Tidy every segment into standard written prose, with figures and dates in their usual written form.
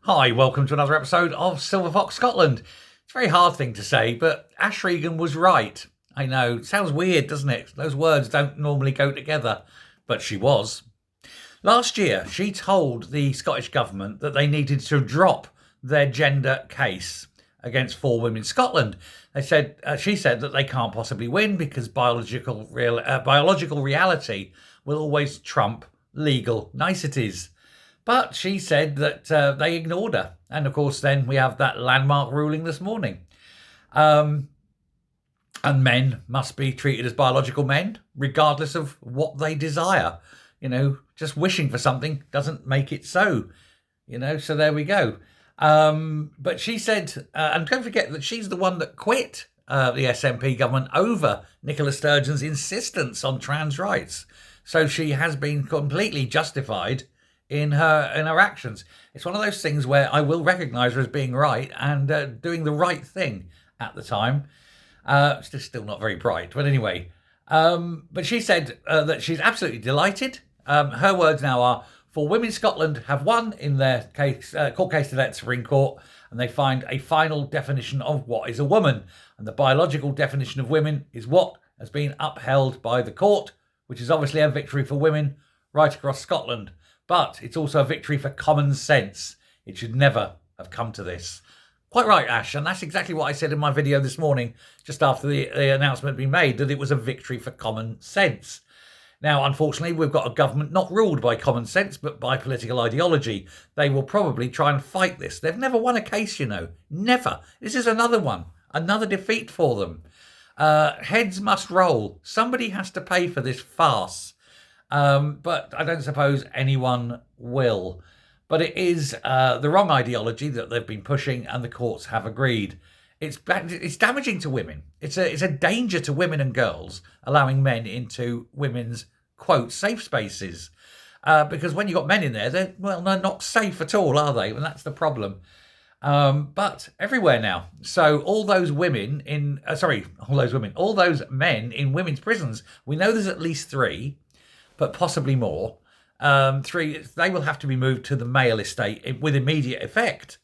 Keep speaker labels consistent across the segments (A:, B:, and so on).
A: Hi, welcome to another episode of Silver Fox Scotland. It's a very hard thing to say, but Ash Regan was right. I know, it sounds weird, doesn't it? Those words don't normally go together, but she was. Last year, she told the Scottish Government that they needed to drop their gender case against four women in Scotland. She said that they can't possibly win because biological reality will always trump legal niceties. But she said that they ignored her. And of course, then we have that landmark ruling this morning. And men must be treated as biological men, regardless of what they desire. You know, just wishing for something doesn't make it so. You know, so there we go. But she said, and don't forget that she's the one that quit the SNP government over Nicola Sturgeon's insistence on trans rights. So she has been completely justified in her actions. It's one of those things where I will recognise her as being right and doing the right thing at the time. It's still not very bright, but anyway. But she said that she's absolutely delighted. Her words now are, "For women, Scotland have won in their court case today at the Supreme Court, and they find a final definition of what is a woman. And the biological definition of women is what has been upheld by the court, which is obviously a victory for women right across Scotland. But it's also a victory for common sense. It should never have come to this." Quite right, Ash, and that's exactly what I said in my video this morning, just after the announcement had been made, that it was a victory for common sense. Now, unfortunately, we've got a government not ruled by common sense, but by political ideology. They will probably try and fight this. They've never won a case, you know. Never. This is another one. Another defeat for them. Heads must roll. Somebody has to pay for this farce. But I don't suppose anyone will. But it is the wrong ideology that they've been pushing, and the courts have agreed. It's damaging to women. It's a danger to women and girls allowing men into women's, quote, safe spaces. Because when you've got men in there, they're not safe at all, are they? And that's the problem. But everywhere now. So all those men in women's prisons, we know there's at least 3, but possibly more. 3, they will have to be moved to the male estate with immediate effect.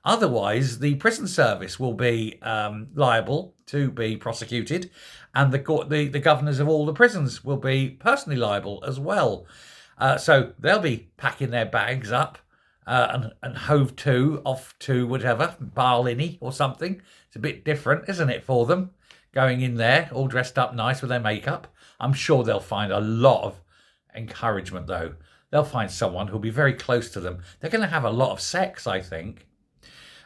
A: Otherwise, the prison service will be liable to be prosecuted, and the governors of all the prisons will be personally liable as well. So they'll be packing their bags up and hove off to whatever, Barlinnie or something. It's a bit different, isn't it, for them? Going in there, all dressed up nice with their makeup. I'm sure they'll find a lot of encouragement, though. They'll find someone who'll be very close to them. They're going to have a lot of sex, I think.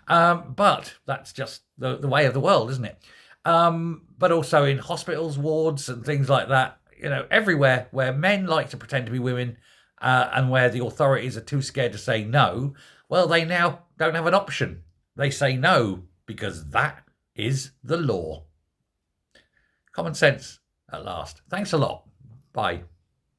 A: But that's just the way of the world, isn't it? But also in hospitals, wards and things like that, you know, everywhere where men like to pretend to be women and where the authorities are too scared to say no, well, they now don't have an option. They say no because that is the law. Common sense at last. Thanks a lot. Bye.